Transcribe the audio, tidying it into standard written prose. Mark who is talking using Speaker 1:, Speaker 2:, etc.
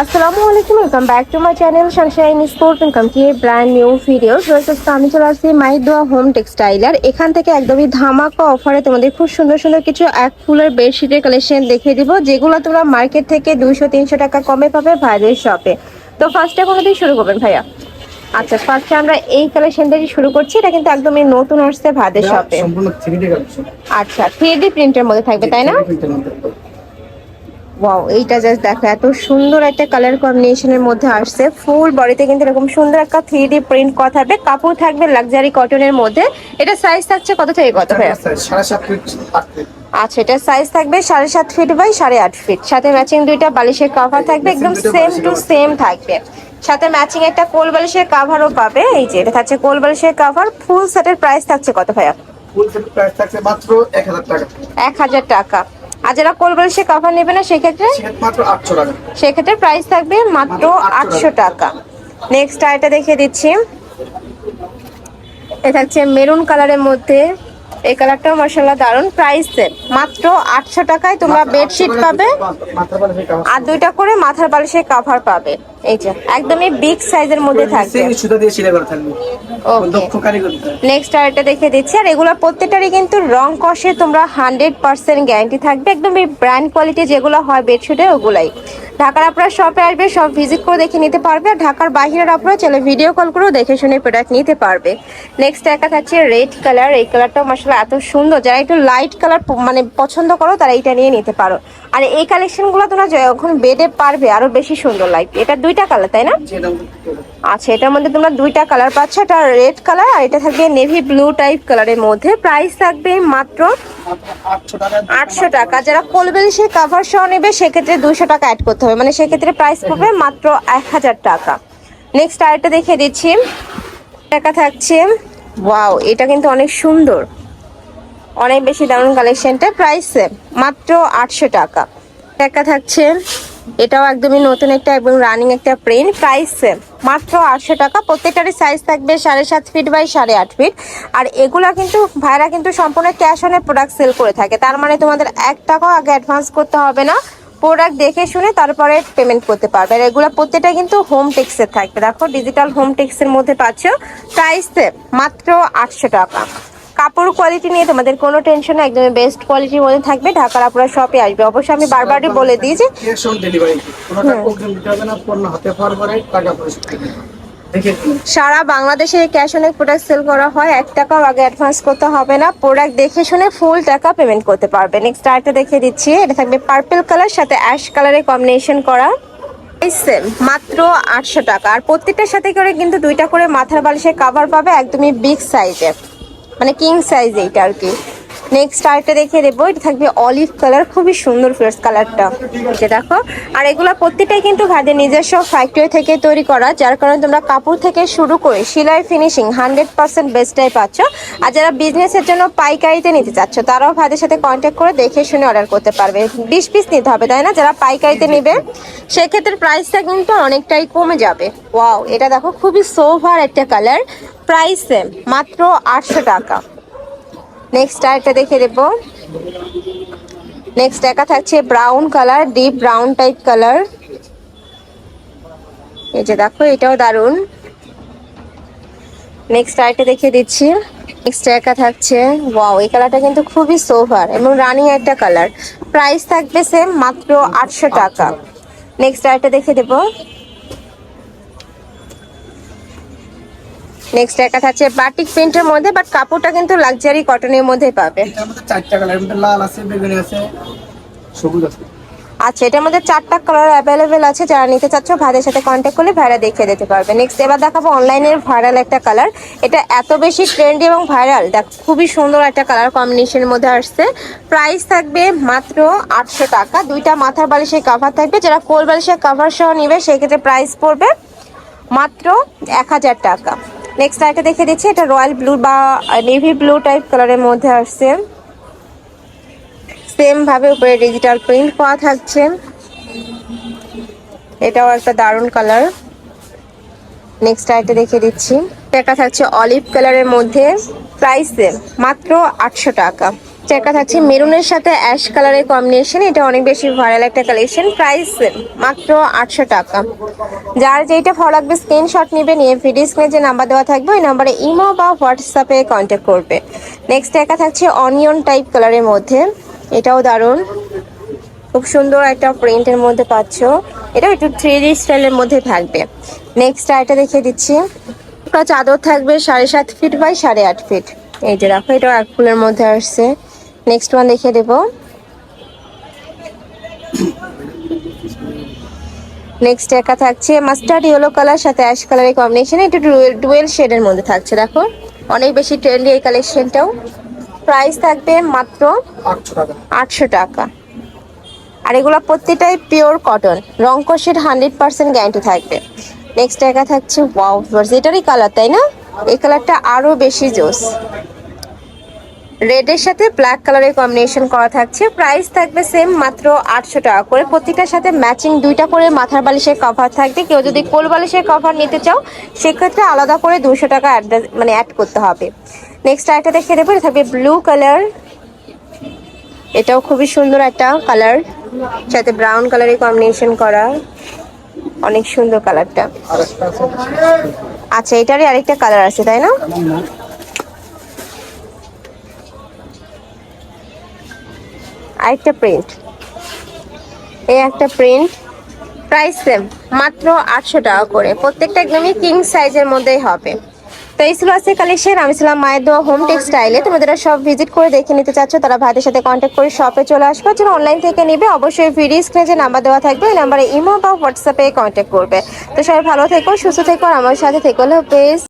Speaker 1: আসসালামু আলাইকুম, welcome back to my channel Sunshine sport welcome to A brand new video. আমি চলে আসছি মাই দোয়া হোম টেক্সটাইলার। এখান থেকে একদমই ধামাকা অফারে তোমাদের খুব সুন্দর সুন্দর কিছু এক ফুলের বেডশিটের কালেকশন দেখিয়ে দিব, যেগুলো তোমরা মার্কেট থেকে 200-300 টাকা কমে পাবে ভাইদের শপে। তো ফার্স্টে কোনো দিয়ে শুরু করবেন ভাইয়া? আচ্ছা, ফার্স্টে আমরা এই কালেকশন থেকে শুরু করছি। এটা কিন্তু একদমই নতুন আসছে ভাইদের শপে। আচ্ছা, 3D প্রিন্টের মধ্যে থাকবে তাই না? ওয়াও, এইটা জাস্ট দেখো, এত সুন্দর একটা কালার কম্বিনেশনের মধ্যে আসছে। ফুল বডিতে কিন্তু এরকম সুন্দর একটা 3D প্রিন্ট করা থাকবে, কাপড় থাকবে লাক্সারি কটনের মধ্যে। এটা সাইজ থাকছে কত থেকে কত?
Speaker 2: 7.5 ফিট।
Speaker 1: আচ্ছা, এটা সাইজ থাকবে 7.5 ফিট বাই 8.5 ফিট। সাথে ম্যাচিং দুইটা বালিশের কভার থাকবে, একদম সেম টু সেম থাকবে। সাথে ম্যাচিং একটা কোল বালিশের কভারও পাবে। এই যে এটা থাকছে কোল বালিশের কভার। ফুল সেটের প্রাইস থাকছে কত ভাইয়া?
Speaker 2: ফুল সেটের প্রাইস থাকছে মাত্র 1000 টাকা।
Speaker 1: 1000 টাকা। আর যারা কোল বালিশের কভার নেবে না সেক্ষেত্রে
Speaker 2: মাত্র 800 টাকা।
Speaker 1: সেক্ষেত্রে প্রাইস থাকবে মাত্র 800 টাকা। নেক্সট আইটা দেখিয়ে দিচ্ছি। এটা থাকছে মেরুন কালারের মধ্যে। এই কালারটাও মাশাআল্লাহ দারুন। প্রাইস সেম মাত্র 800 টাকায় তোমরা বেডশিট পাবে আর দুইটা করে মাথার বালিশের কভার পাবে। এই যে একদমই বিগ সাইজের মধ্যে থাকবে।
Speaker 2: সুতা দিয়ে সেলাই করা থাকবে। দক্ষ কারিগরি।
Speaker 1: নেক্সট আরেকটা দেখে দিচ্ছি। আর এগুলো প্রত্যেকটারই কিন্তু রং কষে তোমরা 100% গ্যারান্টি থাকবে। একদমই ব্র্যান্ড কোয়ালিটি যেগুলো হয় বেডশিটে ওগুলাই। ঢাকার আপনারা শপে আসবে, সব ভিজিট করে দেখে নিতে পারবে। আর ঢাকার বাইরের আপনারা চলে ভিডিও কল করেও দেখে শুনে প্রোডাক্ট নিতে পারবে। নেক্সট একটা থাকছে রেড কালার। এই কালারটাও মাশাআল্লাহ এত সুন্দর। যারা একটু লাইট কালার মানে পছন্দ করো তারা এটা নিয়ে নিতে পারো। আর এই কালেকশনগুলো তোমরা যখন বেডে পারবে আরো বেশি সুন্দর লাগবে। এটা দুইটা কালার তাই না? আচ্ছা, এটার মধ্যে তোমরা দুইটা কালার পাচ্ছ। এটা রেড কালার আর এটা থাকবে নেভি ব্লু টাইপ কালারের মধ্যে। প্রাইস থাকবে মাত্র 800 টাকা। যারা কোলবেলিশের কভার সহ নেবে সেক্ষেত্রে 200 টাকা অ্যাড করতে হবে, মানে সেক্ষেত্রে প্রাইস পড়বে মাত্র 1000 টাকা। নেক্সট আরেকটা দেখিয়ে দিচ্ছি। টাকা থাকছে, ওয়াও, এটা কিন্তু অনেক সুন্দর, অনেক বেশি দারুণ কালেকশনটা। প্রাইস মাত্র 800 টাকা। টাকা থাকছে, এটাও একদমই নতুন একটা এবং রানিং একটা প্রিন্ট। প্রাইস মাত্র 800 টাকা। প্রত্যেকটারই সাইজ থাকবে 7.5 ফিট বাই 8.5 ফিট। আর এগুলা কিন্তু ভাইরা কিন্তু সম্পূর্ণ ক্যাশ অনে প্রোডাক্ট সেল করে থাকে। তার মানে তোমাদের 1 টাকাও আগে অ্যাডভান্স করতে হবে না, প্রোডাক্ট দেখে শুনে তারপরে পেমেন্ট করতে পারবে। আর এগুলো প্রত্যেকটা কিন্তু হোম টেক্সের থাকবে। দেখো ডিজিটাল হোম টেক্সের মধ্যে পাচ্ছ। প্রাইস মাত্র 800 টাকা। কাপড় কোয়ালিটি নিয়ে তোমাদের কোনো টেনশন না, একদম বেস্ট কোয়ালিটির মধ্যে থাকবে। ঢাকার আপনারা শপে আসবে। অবশ্যই আমি বারবারই বলে দিই যে
Speaker 2: ক্যাশ অন ডেলিভারি, কোনো টাকা অগ্রিম দিতে হবে না, পণ্য হাতে পাওয়ার পরে টাকা পরিশোধ করতে হবে।
Speaker 1: সারা বাংলাদেশে ক্যাশ অনে প্রোডাক্ট সেল করা হয়, 1 টাকাও আগে অ্যাডভান্স করতে হবে না, প্রোডাক্ট দেখে শুনে ফুল টাকা পেমেন্ট করতে পারবে। নেক্সট আরেকটা দেখিয়ে দিচ্ছি। এটা থাকবে পার্পল কালার সাথে অ্যাশ কালারের কম্বিনেশন করা। মাত্র 800 টাকা। আর প্রত্যেকটার সাথে করে কিন্তু দুইটা করে মাথার বালিশের কভার পাবে, একদমই বিগ সাইজের, মানে কিং সাইজ এইটা আর কি। নেক্সট আরেকটা দেখিয়ে দেবো। এটা থাকবে অলিভ কালার, খুবই সুন্দর ফ্রেশ কালারটা, যে দেখো। আর এগুলো প্রত্যেকটাই কিন্তু ভাইদের নিজস্ব ফ্যাক্টরি থেকে তৈরি করা, যার কারণে তোমরা কাপড় থেকে শুরু করে সেলাই ফিনিশিং 100% বেস্টটাই পাচ্ছ। আর যারা বিজনেসের জন্য পাইকারিতে নিতে চাচ্ছ তারাও ভাইদের সাথে কন্ট্যাক্ট করে দেখে শুনে অর্ডার করতে পারবে। 20 পিস নিতে হবে তাই না? যারা পাইকারিতে নেবে সেক্ষেত্রে প্রাইসটা কিন্তু অনেকটাই কমে যাবে। ওয়াও, এটা দেখো খুবই সোভার একটা কালার। প্রাইস মাত্র 800 টাকা। নেক্সট আরেকটা দেখে দেবো। নেক্সট একা থাকছে brown colour, deep brown type colour. এই যে দেখো, এটাও দারুন। নেক্সট আরেকটা দেখিয়ে দিচ্ছি। নেক্সট একা থাকছে, ওয়াও, এই কালারটা কিন্তু খুবই সোভার এবং রানিং একটা কালার। প্রাইস থাকবে সেম মাত্র 800 টাকা। নেক্সট আরেকটা দেখে দেবো। নেক্সট একটা থাকছে বাটিক প্রিন্টের মধ্যে, বাট কাপড়টা কিন্তু লাক্সারি কটনের মধ্যে পাবে।
Speaker 2: এটার মধ্যে 4টা কালার, লাল আছে, বেগুনি আছে, সবুজ আছে।
Speaker 1: আচ্ছা, এটার মধ্যে 4টা কালার অ্যাভেলেবেল আছে। যারা নিতে চাচ্ছ ভাইদের সাথে কন্ট্যাক্ট করলে ভাইরা দেখিয়ে দিতে পারবে। নেক্সট এবার দেখাবো অনলাইনের ভাইরাল একটা কালার। এটা এত বেশি ট্রেন্ডি এবং ভাইরাল, দেখ খুবই সুন্দর একটা কালার কম্বিনেশনের মধ্যে আসছে। প্রাইস থাকবে মাত্র 800 টাকা। দুইটা মাথার বালিশের কভার থাকবে। যারা কোল বালিশের কভার সহ নিবে সেক্ষেত্রে প্রাইস পড়বে মাত্র 1000 টাকা। নেক্সট আরেকটা দেখে দিচ্ছি। এটা রয়্যাল ব্লু বা নেভি ব্লু টাইপ কালারের মধ্যে আসছে। সেম ভাবে উপরে ডিজিটাল প্রিন্ট করা থাকছে। এটাও একটা দারুণ কালার। নেক্সট আরেকটা দেখে দিচ্ছি। এটা থাকছে অলিভ কালারের মধ্যে। প্রাইস মাত্র 800 টাকা। একটা থাকছে মেরুনের সাথে অ্যাশ কালারের কম্বিনেশন, এটা অনেক বেশি ভাইরাল একটা কালেকশন। প্রাইস মাত্র 800 টাকা। যার যেটা ভালো লাগবে স্ক্রিনশট নিবে, নিয়ে ভিডিও স্ক্রিনে যে নাম্বার দেওয়া থাকবে ওই নাম্বারে ইমো বা হোয়াটসঅ্যাপে কন্ট্যাক্ট করবে। নেক্সট একটা থাকছে অনিয়ন টাইপ কালারের মধ্যে, এটাও দারুণ, খুব সুন্দর একটা প্রিন্টের মধ্যে পাচ্ছ। এটা একটু 3D স্টাইলের মধ্যে থাকবে। নেক্সট আইটা দেখিয়ে দিচ্ছি, একটা চাদর থাকবে 7.5 ফিট বাই 8.5 ফিট। এই যে দেখো, এটা এক ফুলের মধ্যে আসছে। নেক্সট ওয়ান দেখিয়ে দেবো। নেক্সট একা থাকছে মাস্টার্ড ইয়েলো কালার সাথে অ্যাশ কালারের কম্বিনেশন, এটা ডুয়েল শেডের মধ্যে থাকছে। দেখো অনেক বেশি ট্রেন্ডি এই কালেকশনটাও। প্রাইস থাকবে মাত্র 800 টাকা। আর এগুলো প্রত্যেকটাই পিওর কটন, রং কষের 100% গ্যারান্টি থাকবে। নেক্সট একা থাকছে ওয়াও, এটারই কালার তাই না? এই কালারটা আরো বেশি জোস, রেডের সাথে ব্ল্যাক কালারের কম্বিনেশন করা থাকছে। প্রাইস থাকবে সেম মাত্র 800 টাকা করে। প্রত্যেকটার সাথে ম্যাচিং 2টা করে মাথার বালিশের কভার থাকবে। কেউ যদি কোল বালিশের কভার নিতে চাও সেক্ষেত্রে আলাদা করে 200 টাকা অ্যাড করতে হবে। নেক্সট আরেকটা দেখে দেবো, এটা থাকবে ব্লু কালার, এটাও খুবই সুন্দর একটা কালার, সাথে ব্রাউন কালারের কম্বিনেশন করা, অনেক সুন্দর কালারটা। আচ্ছা, এটারই আরেকটা কালার আছে তাই না? আরেকটা প্রিন্ট, এই একটা প্রিন্ট। প্রাইস সেম মাত্র 800 টাকা করে। প্রত্যেকটা একদমই কিং সাইজের মধ্যেই হবে। তো এই ছিল আজকে কালেকশন। আমি ছিলাম মায়ের দোয়া হোম টেক্সটাইলে। তোমাদের সব ভিজিট করে দেখে নিতে চাচ্ছ তারা ভাইদের সাথে কন্ট্যাক্ট করে শপে চলে আসবে। যারা অনলাইন থেকে নিবে অবশ্যই ভিডিও স্ক্রিনে যে নাম্বার দেওয়া থাকবে ওই নাম্বারে ইমো বা হোয়াটসঅ্যাপে কন্ট্যাক্ট করবে। তো সবাই ভালো থেকো, সুস্থ থেকো, আর আমার সাথে থেকো। হলো পেজ।